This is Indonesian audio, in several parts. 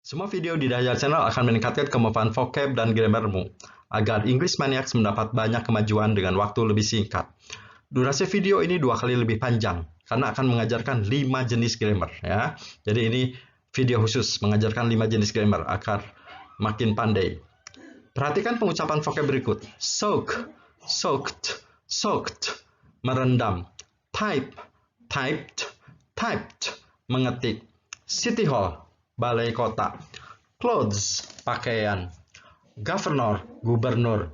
Semua video di Dahlia Channel akan meningkatkan kemampuan vocab dan grammarmu agar English Maniacs mendapat banyak kemajuan dengan waktu lebih singkat. Durasi video ini 2 kali lebih panjang karena akan mengajarkan 5 jenis grammar ya. Jadi ini video khusus mengajarkan 5 jenis grammar agar makin pandai. Perhatikan pengucapan vocab berikut. Soak, soaked, soaked, merendam. Type, typed, typed, mengetik. City Hall, balai kota. Clothes, pakaian. Governor, gubernur.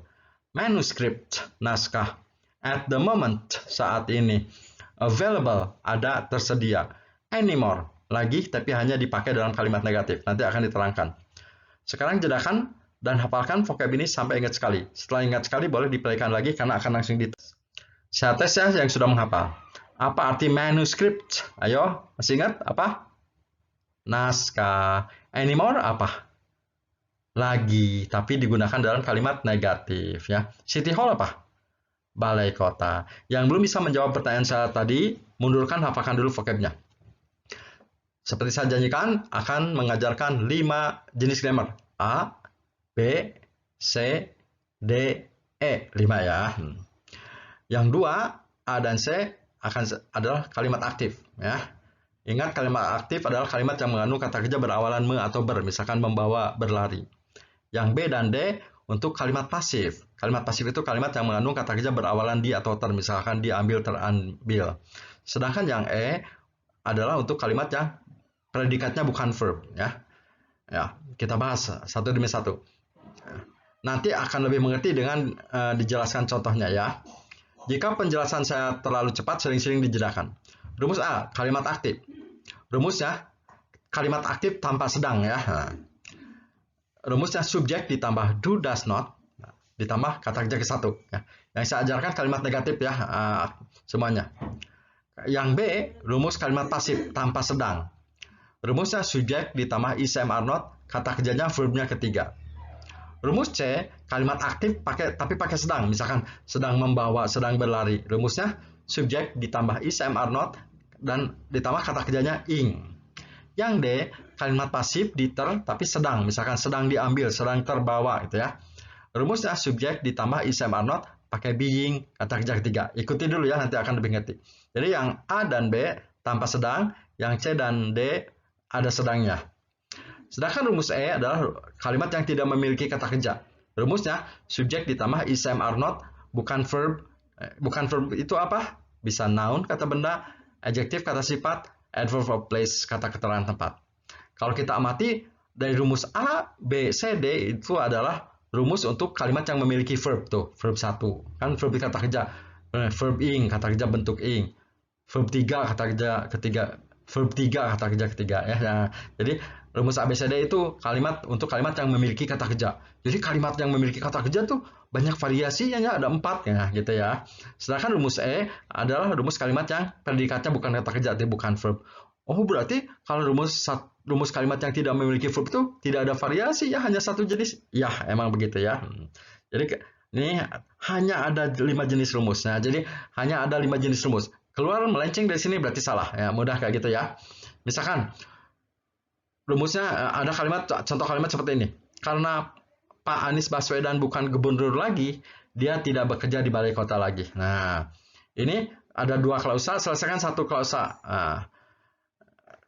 Manuscript, naskah. At the moment, saat ini. Available, ada, tersedia. Anymore, lagi tapi hanya dipakai dalam kalimat negatif. Nanti akan diterangkan. Sekarang jedakan dan hafalkan vocab ini sampai ingat sekali. Setelah ingat sekali boleh diplaykan lagi karena akan langsung dites. Saya tes ya yang sudah menghafal. Apa arti manuscript? Ayo, masih ingat apa? Naskah. Anymore apa? Lagi, tapi digunakan dalam kalimat negatif ya. City Hall apa? Balai kota. Yang belum bisa menjawab pertanyaan saya tadi, mundurkan, hafalkan dulu vocabnya. Seperti saya janjikan, akan mengajarkan 5 jenis grammar. A, B, C, D, E. 5 ya. Yang 2, A dan C adalah kalimat aktif ya. Ingat, kalimat aktif adalah kalimat yang mengandung kata kerja berawalan me atau ber, misalkan membawa, berlari. Yang B dan D untuk kalimat pasif. Kalimat pasif itu kalimat yang mengandung kata kerja berawalan di atau ter, misalkan diambil, terambil. Sedangkan yang E adalah untuk kalimat yang predikatnya bukan verb ya. Ya, kita bahas satu demi satu. Nanti akan lebih mengerti dengan dijelaskan contohnya ya. Jika penjelasan saya terlalu cepat, sering-sering dijelaskan. Rumus A, kalimat aktif. Rumusnya kalimat aktif tanpa sedang ya. Rumusnya subjek ditambah do does not ditambah kata kerja ke satu ya. Yang saya ajarkan kalimat negatif ya semuanya. Yang B, rumus kalimat pasif tanpa sedang. Rumusnya subjek ditambah is, am, are not, kata kerjanya verbnya ketiga. Rumus C, kalimat aktif tapi pakai sedang, misalkan sedang membawa, sedang berlari. Rumusnya subjek ditambah is, am, are not, dan ditambah kata kerjanya ing. Yang D, kalimat pasif di ter tapi sedang, misalkan sedang diambil, sedang terbawa gitu ya. Rumusnya subjek ditambah is, am, are not, pakai being, kata kerja ketiga. Ikuti dulu ya, nanti akan lebih ngerti. Jadi yang A dan B tanpa sedang, yang C dan D ada sedangnya. Sedangkan rumus E adalah kalimat yang tidak memiliki kata kerja. Rumusnya subjek ditambah is, am, are not, bukan verb. Bukan verb itu apa? Bisa noun, kata benda, adjektif, kata sifat, adverb of place, kata keterangan tempat. Kalau kita amati dari rumus A, B, C, D itu adalah rumus untuk kalimat yang memiliki verb tuh, verb 1. Kan verb kata kerja, verb ing, kata kerja bentuk ing. Verb 3 kata kerja ketiga, verb 3 kata kerja ketiga ya. Nah, jadi rumus ABCD itu kalimat untuk kalimat yang memiliki kata kerja. Jadi kalimat yang memiliki kata kerja tuh banyak variasinya ya, ada 4 ya gitu ya. Sedangkan rumus E adalah rumus kalimat yang predikatnya bukan kata kerja, tapi bukan verb. Oh, berarti kalau rumus kalimat yang tidak memiliki verb itu tidak ada variasi ya, hanya satu jenis. Ya, emang begitu ya. Jadi ini hanya ada 5 jenis rumusnya. Jadi hanya ada 5 jenis rumus. Keluar melenceng dari sini berarti salah ya, mudah kayak gitu ya. Misalkan rumusnya ada kalimat, contoh kalimat seperti ini. Karena Pak Anies Baswedan bukan gubernur lagi, dia tidak bekerja di balai kota lagi. Nah, ini ada 2 klausa, selesaikan 1 klausa. Nah,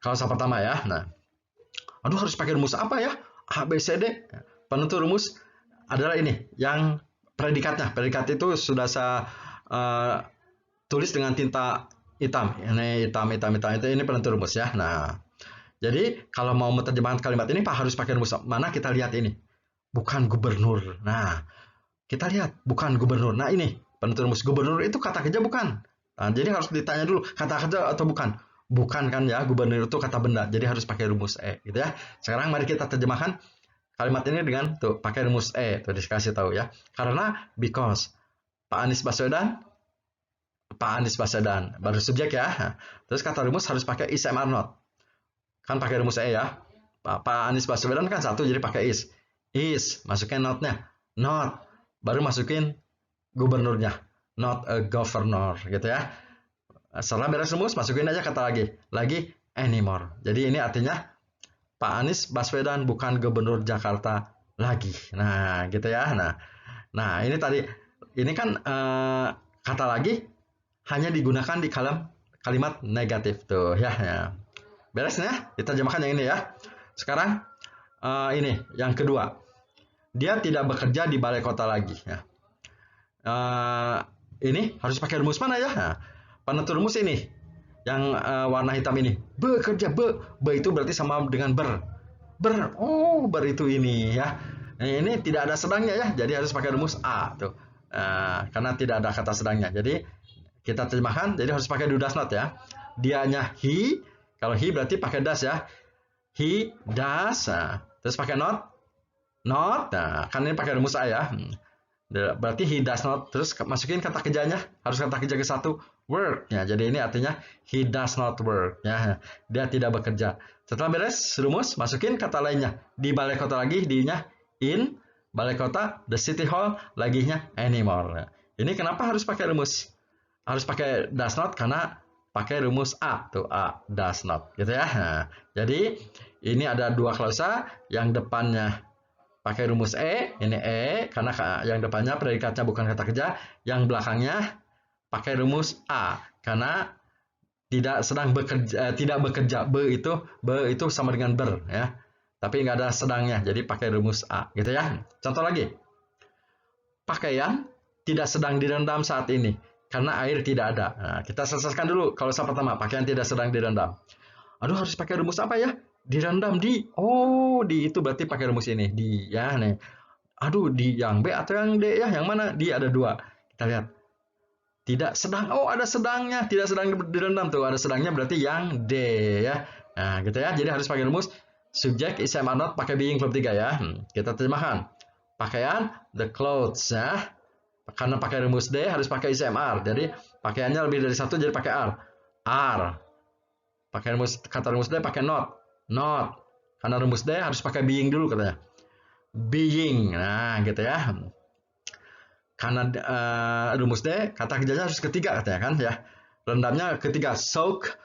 klausa pertama ya. Nah, aduh harus pakai rumus apa ya? A, B, C, D. Penentu rumus adalah ini, yang predikatnya. Predikat itu sudah saya tulis dengan tinta hitam. Ini hitam. Ini penentu rumus ya. Nah, jadi kalau mau menerjemahkan kalimat ini Pak harus pakai rumus mana? Kita lihat ini. Bukan gubernur. Nah, kita lihat bukan gubernur. Nah, ini penentu rumus. Gubernur itu kata kerja bukan. Nah, jadi harus ditanya dulu kata kerja atau bukan. Bukan kan ya, gubernur itu kata benda. Jadi harus pakai rumus E gitu ya. Sekarang mari kita terjemahkan kalimat ini dengan tuh pakai rumus E. Tuh dikasih tahu ya. Karena because Pak Anies Baswedan baru subjek ya. Terus kata rumus harus pakai is, am, are not. Kan pakai rumus E ya. Pak Anies Baswedan kan satu, jadi pakai is. Is, masukin not-nya. Not, baru masukin gubernurnya. Not a governor, gitu ya. Setelah beres rumus, masukin aja kata lagi. Lagi, anymore. Jadi ini artinya Pak Anies Baswedan bukan gubernur Jakarta lagi. Nah, gitu ya. Nah, ini tadi, ini kan kata lagi hanya digunakan di kalimat negatif tuh ya. Beres ya? Kita terjemahkan yang ini ya. Sekarang ini yang kedua. Dia tidak bekerja di balai kota lagi ya. Ini harus pakai rumus mana ya? Nah, penentu rumus ini yang warna hitam ini. Bekerja, be itu berarti sama dengan ber itu ini ya. Nah, ini tidak ada sedangnya ya, jadi harus pakai rumus A tuh. Karena tidak ada kata sedangnya. Jadi kita terjemahkan, jadi harus pakai do does not ya. Dianya he, kalau he berarti pakai does ya. He does, terus pakai not. Nah, kan ini pakai rumus A ya. Berarti he does not, terus masukin kata kerjanya, harus kata kerja ke satu, work ya. Jadi ini artinya he does not work ya. Dia tidak bekerja. Setelah beres rumus, masukin kata lainnya. Di balai kota lagi, dinya in balai kota, the city hall, laginya anymore. Ini kenapa harus pakai rumus? Harus pakai does not karena pakai rumus A tuh, A does not gitu ya. Nah, jadi ini ada dua klausa, yang depannya pakai rumus ini karena yang depannya predikatnya bukan kata kerja, yang belakangnya pakai rumus A karena tidak sedang bekerja, tidak bekerja. Be itu sama dengan ber ya, tapi nggak ada sedangnya, jadi pakai rumus A gitu ya. Contoh lagi, pakaian tidak sedang direndam saat ini karena air tidak ada. Nah, kita selesaikan dulu klausa pertama, pakaian tidak sedang direndam. Aduh, harus pakai rumus apa ya? Direndam di, di itu berarti pakai rumus ini, di ya nih. Aduh, di yang B atau yang D ya, yang mana? Di ada dua. Kita lihat. Tidak sedang, ada sedangnya, tidak sedang direndam tuh, ada sedangnya berarti yang D ya. Nah, gitu ya. Jadi harus pakai rumus subjek is am are not pakai being verb 3 ya. Kita terjemahkan. Pakaian the clothes ya. Karena pakai rumus D harus pakai is am are. Jadi pakaiannya lebih dari satu jadi pakai are. Pakai kata rumus D pakai not. Karena rumus D harus pakai being dulu katanya. Being. Nah, gitu ya. Karena rumus D kata kerjanya harus ketiga katanya kan ya. Rendamnya ketiga, soaked.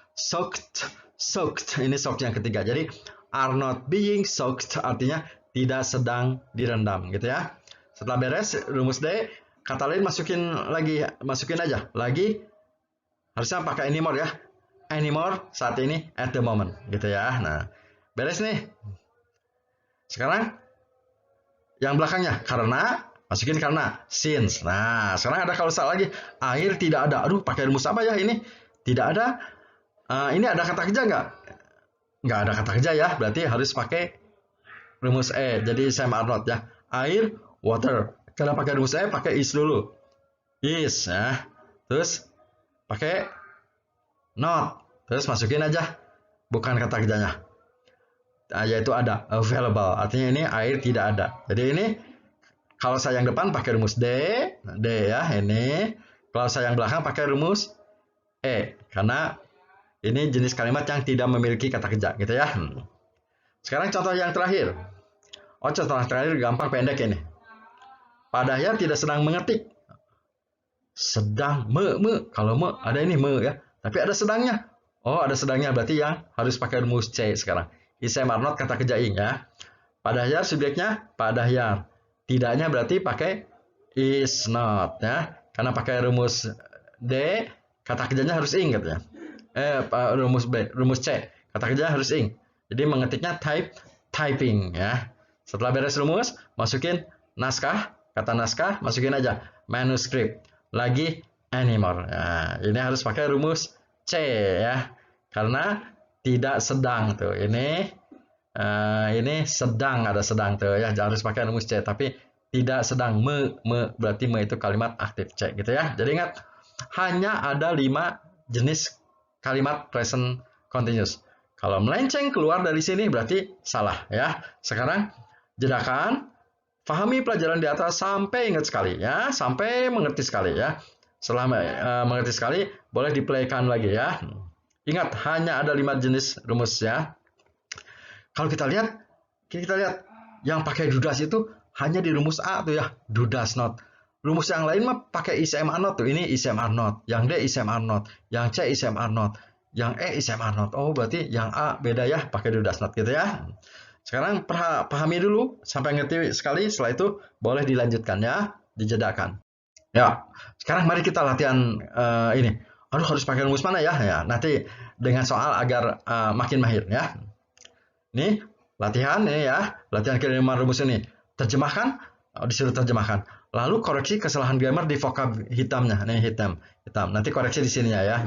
Ini soaked yang ketiga. Jadi are not being soaked artinya tidak sedang direndam gitu ya. Setelah beres rumus D, kata lain masukin aja. Lagi harusnya pakai anymore ya. Anymore saat ini, at the moment gitu ya. Nah, beres nih. Sekarang yang belakangnya karena, masukin karena, since. Nah, sekarang ada klausa lagi, air tidak ada. Aduh, pakai rumus apa ya ini? Tidak ada. Ini ada kata kerja nggak? Nggak ada kata kerja ya, berarti harus pakai rumus E. Jadi Sam are not ya. Air, water. Kalau pakai rumus E, pakai is dulu. Is ya. Terus pakai not. Terus masukin aja. Bukan kata kerjanya. Yaitu ada, available. Artinya ini air tidak ada. Jadi ini kalau saya yang depan pakai rumus D ya ini. Kalau saya yang belakang pakai rumus E karena ini jenis kalimat yang tidak memiliki kata kerja gitu ya. Sekarang contoh yang terakhir. Contoh terakhir gampang pendek ini. Pak Dahya tidak sedang mengetik. Sedang kalau ada ini ya. Tapi ada sedangnya. Ada sedangnya berarti yang harus pakai rumus C sekarang. Is am are not kata kerja ing ya. Pak Dahya subjeknya Pak Dahya. Tidaknya berarti pakai is not ya. Karena pakai rumus D, kata kerjanya harus ing katanya. Rumus B, rumus C, kata kerjanya harus ing. Jadi mengetiknya typing ya. Setelah beres rumus, masukin naskah, kata naskah, masukin aja manuscript. Lagi anymore. Nah, ini harus pakai rumus C ya. Karena tidak sedang tuh. Ini sedang, ada sedang tuh ya, harus pakai rumus C, tapi tidak sedang berarti itu kalimat aktif C gitu ya. Jadi ingat, hanya ada 5 jenis kalimat present continuous. Kalau melenceng keluar dari sini berarti salah ya. Sekarang jedakan, pahami pelajaran di atas sampai ingat sekali ya, sampai mengerti sekali ya. Setelah mengerti sekali, boleh di-playkan lagi ya. Ingat, hanya ada 5 jenis rumus ya. Kalau kita lihat yang pakai do does itu hanya di rumus A tuh ya, do does not. Rumus yang lain mah pakai is am are not tuh. Ini is am are not, yang D is am are not, yang C is am are not, Yang E is am are not. Oh, berarti yang A beda ya, pakai do does not gitu ya. Sekarang pahami dulu sampai ngerti sekali, setelah itu boleh dilanjutkan ya, dijedakan. Ya, sekarang mari kita latihan ini. Aduh, harus pakai rumus mana ya? Ya, nanti dengan soal agar makin mahir ya. Ini latihan ini ya, latihan kelima rumus ini. Terjemahkan, disuruh terjemahkan. Lalu koreksi kesalahan grammar di vocab hitamnya. Nih hitam. Nanti koreksi di sini ya.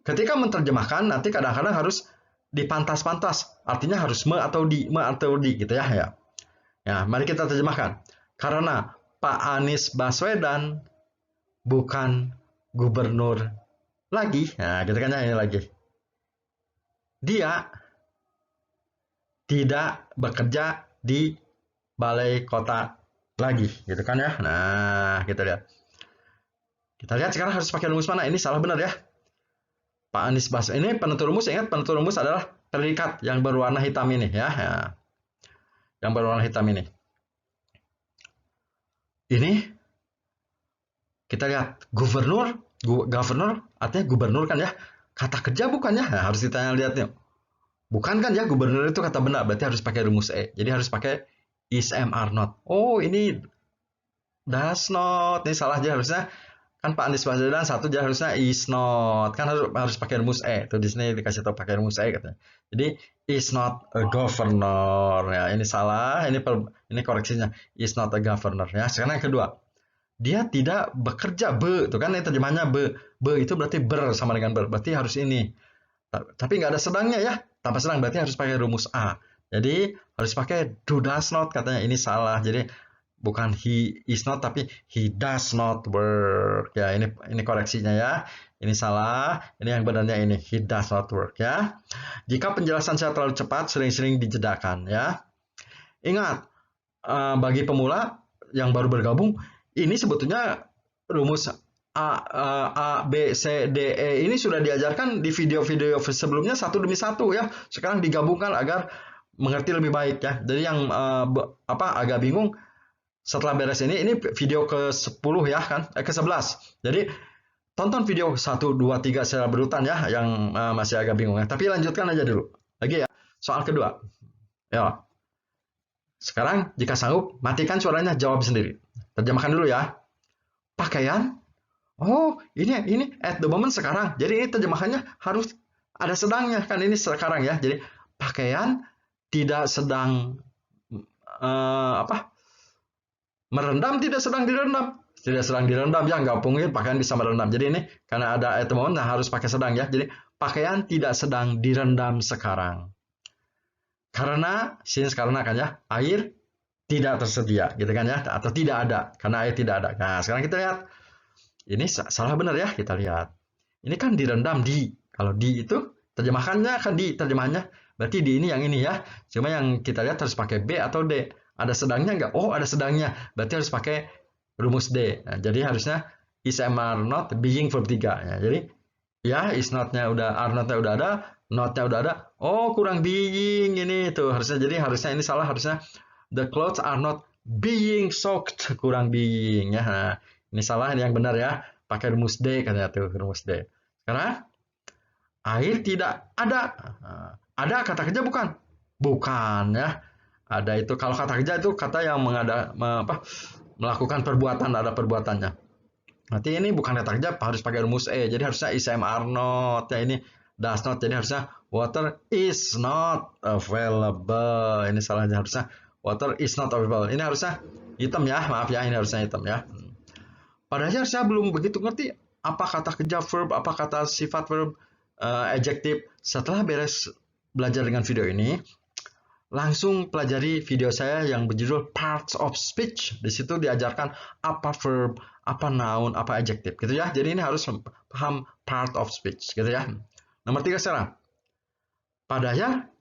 Ketika menerjemahkan, nanti kadang-kadang harus dipantas-pantas. Artinya harus me atau di gitu ya. Ya, mari kita terjemahkan. Karena Pak Anies Baswedan bukan gubernur lagi. Nah, gitu kan ya, ini lagi. Dia tidak bekerja di balai kota lagi, gitu kan ya. Nah, kita lihat. Kita lihat sekarang harus pakai rumus mana. Ini salah benar ya. Pak Anies Baswedan. Ini penentu rumus, ingat penentu rumus adalah predikat yang berwarna hitam ini ya. Yang berwarna hitam ini. Ini kita lihat governor artinya gubernur kan ya. Kata kerja bukan ya. Nah, harus ditanya lihat nih. Bukan kan ya, gubernur itu kata benar, berarti harus pakai rumus E. Jadi harus pakai is am are not. Oh, ini does not. Ini salah aja harusnya. Kan Pak Anies Baswedan satu jadi harusnya is not. Kan harus pakai rumus E. Tuh di sini dikasih tahu pakai rumus E katanya. Jadi is not a governor. Ya, ini salah. Ini koreksinya. Is not a governor ya. Sekarang yang kedua. Dia tidak bekerja be. Tuh kan ini terjemahannya be. Be itu berarti ber sama dengan ber. Berarti harus ini. Tapi nggak ada sedangnya ya. Tanpa sedang berarti harus pakai rumus A. Jadi harus pakai do does not katanya. Ini salah. Jadi bukan he is not tapi he does not work ya. Ini koreksinya ya. Ini salah. Ini yang benarnya ini he does not work ya. Jika penjelasan saya terlalu cepat, sering-sering dijedakan ya. Ingat, bagi pemula yang baru bergabung, ini sebetulnya rumus A, B, C, D, E ini sudah diajarkan di video-video sebelumnya satu demi satu ya. Sekarang digabungkan agar mengerti lebih baik ya. Jadi yang agak bingung setelah beres ini video ke-10 ya kan, ke-11. Jadi tonton video 1, 2, 3 secara berurutan ya yang masih agak bingung ya. Tapi lanjutkan aja dulu. Lagi ya, soal kedua. Ya. Sekarang jika sanggup, matikan suaranya, jawab sendiri. Terjemahkan dulu ya. Pakaian. Oh, ini at the moment sekarang. Jadi ini terjemahannya harus ada sedangnya kan, ini sekarang ya. Jadi pakaian tidak sedang merendam, tidak sedang direndam. Tidak sedang direndam ya, nggak mungkin pakaian bisa merendam. Jadi ini karena ada at the moment, nah harus pakai sedang ya. Jadi pakaian tidak sedang direndam sekarang. Karena kan ya, air tidak tersedia gitu kan ya, atau tidak ada karena air tidak ada. Nah, sekarang kita lihat. Ini salah benar ya, kita lihat. Ini kan direndam di. Kalau di itu terjemahannya kan di terjemahannya. Berarti di ini yang ini ya. Cuma yang kita lihat harus pakai B atau D. Ada sedangnya nggak? Oh, ada sedangnya. Berarti harus pakai rumus D. Nah, jadi harusnya is am are not being verb 3. Ya, jadi ya is not-nya udah, are not-nya udah ada, not-nya udah ada. Oh, kurang being ini tuh. Harusnya ini salah, harusnya the clothes are not being soaked. Kurang being ya. Nah, ini salah, ini yang benar ya. Pakai rumus D katanya tuh, rumus D. Sekarang air tidak ada. Ada kata kerja bukan? Bukan ya. Ada itu, kalau kata kerja itu kata yang melakukan perbuatan, ada perbuatannya. Nanti ini bukan kata kerja, harus pakai rumus E. Jadi harusnya is am are not ya, ini does not. Jadi harusnya water is not available. Ini salahnya, harusnya water is not available. Ini harusnya hitam ya, maaf ya, ini harusnya hitam ya. Padahal saya belum begitu ngerti apa kata kerja verb, apa kata sifat verb, adjective. Setelah beres belajar dengan video ini, langsung pelajari video saya yang berjudul Parts of Speech. Di situ diajarkan apa verb, apa noun, apa adjective gitu ya. Jadi ini harus paham part of speech gitu ya. Nomor 3 sekarang. Padahal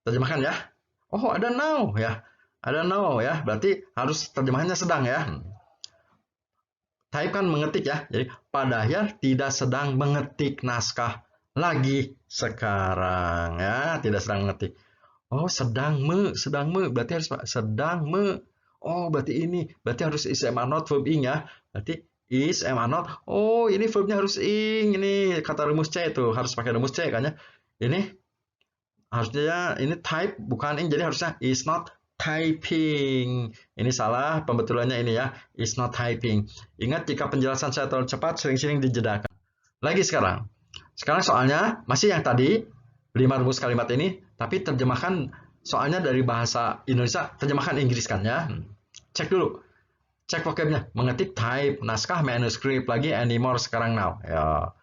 terjemahkan ya. Oh, ada now ya. Ada now ya. Berarti harus terjemahannya sedang ya. Type kan mengetik ya. Jadi padahal tidak sedang mengetik naskah lagi sekarang ya, tidak sedang mengetik. Oh, sedang berarti harus sedang me. Oh, berarti ini berarti harus is am are not verb ing ya. Berarti Is, am, are not. Oh, ini verbnya harus ing. Ini kata rumus C itu harus pakai rumus C kan ya. Ini harusnya ini type bukan ing, jadi harusnya is not typing. Ini salah pembetulannya ini ya. Is not typing. Ingat jika penjelasan saya terlalu cepat sering-sering dijedakan. Lagi sekarang. Sekarang soalnya masih yang tadi 5 rumus kalimat ini, tapi terjemahkan soalnya dari bahasa Indonesia, terjemahkan Inggris kan ya. Cek dulu. Cek vocabnya, mengetik type, naskah, manuskrip, lagi anymore, sekarang now. Ya.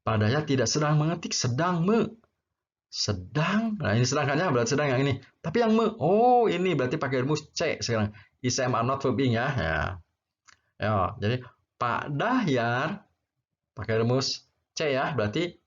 Padahal tidak sedang mengetik, sedang sedang. Nah, ini sedangkannya berarti sedang yang ini. Tapi yang oh ini berarti pakai rumus C sekarang. Is, am, are not, verb ing ya. Ya. Jadi Pak Dahyar pakai rumus C ya, berarti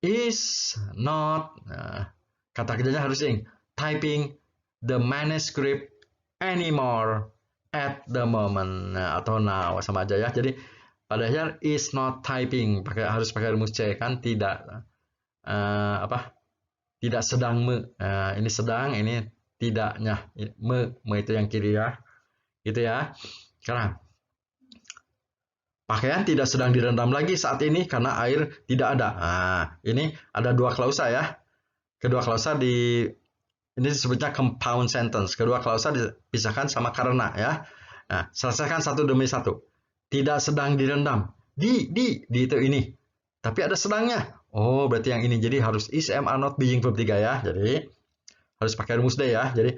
is not. Nah, kata kerjanya harus ing. Typing the manuscript anymore at the moment, nah, atau now sama aja ya. Jadi padahal is not typing harus pakai rumus C kan, tidak tidak sedang ini sedang, ini tidaknya me itu yang kiri ya, gitu ya. Sekarang pakaian tidak sedang direndam lagi saat ini karena air tidak ada. Nah, ini ada dua klausa ya. Kedua klausa ini disebutnya compound sentence. Kedua klausa dipisahkan sama karena ya. Nah, selesaikan satu demi satu. Tidak sedang direndam. Di itu ini. Tapi ada sedangnya. Oh, berarti yang ini. Jadi harus is, am, are not, being, verb 3 ya. Jadi harus pakai rumus D ya. Jadi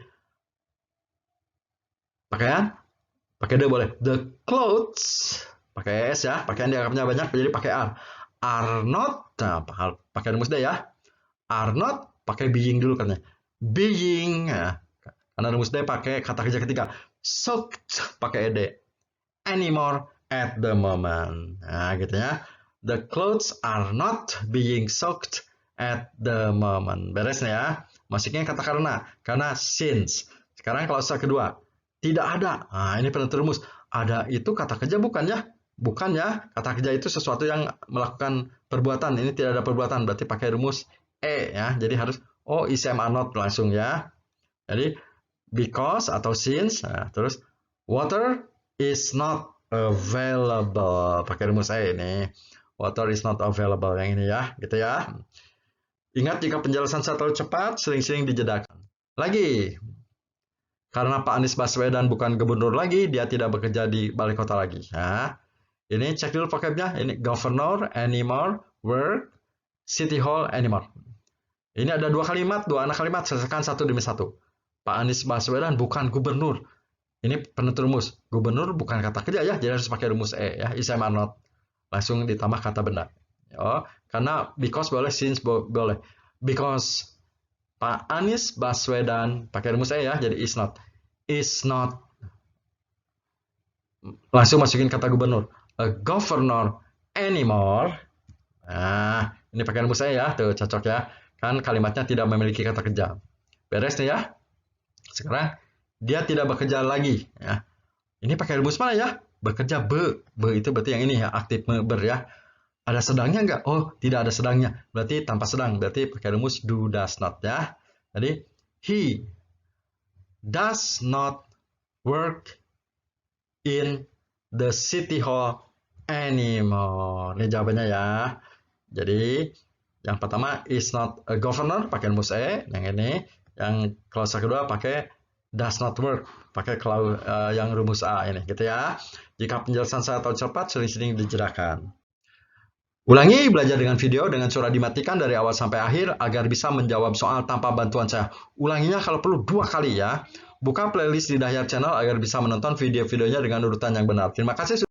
pakaian pakai D boleh. The clothes pakai S ya. Pakaian dianggapnya banyak jadi pakai are not. Nah, pakai rumus D ya. Are not pakai being dulu katanya. Being ya. Karena rumus D pakai kata kerja ketiga. Soaked pakai ed. Anymore at the moment. Nah, gitu ya. The clothes are not being soaked at the moment. Beres ya. Masuknya kata karena since. Sekarang klausa kedua. Tidak ada. Nah, ini penentu rumus. Ada itu kata kerja bukan ya? Bukan ya. Kata kerja itu sesuatu yang melakukan perbuatan. Ini tidak ada perbuatan. Berarti pakai rumus E ya. Jadi harus is, am, are not langsung ya. Jadi because atau since. Nah, terus water is not available. Pakai rumus E ini. Water is not available. Yang ini ya. Gitu ya. Ingat jika penjelasan saya terlalu cepat, sering-sering dijedakan. Lagi. Karena Pak Anies Baswedan bukan gubernur lagi, dia tidak bekerja di balai kota lagi. Nah, ini cek dulu vocabnya. Ini governor, anymore, work, city hall, anymore. Ini ada dua anak kalimat, selesaikan satu demi satu. Pak Anies Baswedan bukan gubernur. Ini penentu rumus. Gubernur bukan kata kerja ya, jadi harus pakai rumus E ya. Is, am, are not. Langsung ditambah kata benda. Oh, karena because boleh, since boleh. Because Pak Anies Baswedan pakai rumus E ya, jadi is not. Is not. Langsung masukin kata gubernur. A governor anymore. Nah, ini pakai rumus E ya, tuh cocok ya. Kan kalimatnya tidak memiliki kata kerja. Beres nih ya. Sekarang dia tidak bekerja lagi ya. Ini pakai rumus mana ya? Bekerja be itu berarti yang ini ya, aktif ber ya. Ada sedangnya enggak? Oh, tidak ada sedangnya. Berarti tanpa sedang. Berarti pakai rumus do, does not ya. Jadi he does not work in the city hall anymore. Ini jawabannya ya. Jadi yang pertama is not a governor pakai rumus E, yang ini. Yang klausa kedua pakai does not work pakai yang rumus A ini gitu ya. Jika penjelasan saya terlalu cepat, sering-sering dijedakan. Ulangi belajar dengan video dengan suara dimatikan dari awal sampai akhir agar bisa menjawab soal tanpa bantuan saya. Ulanginya kalau perlu 2 kali ya. Buka playlist di Dahyar Channel agar bisa menonton video-videonya dengan urutan yang benar. Terima kasih.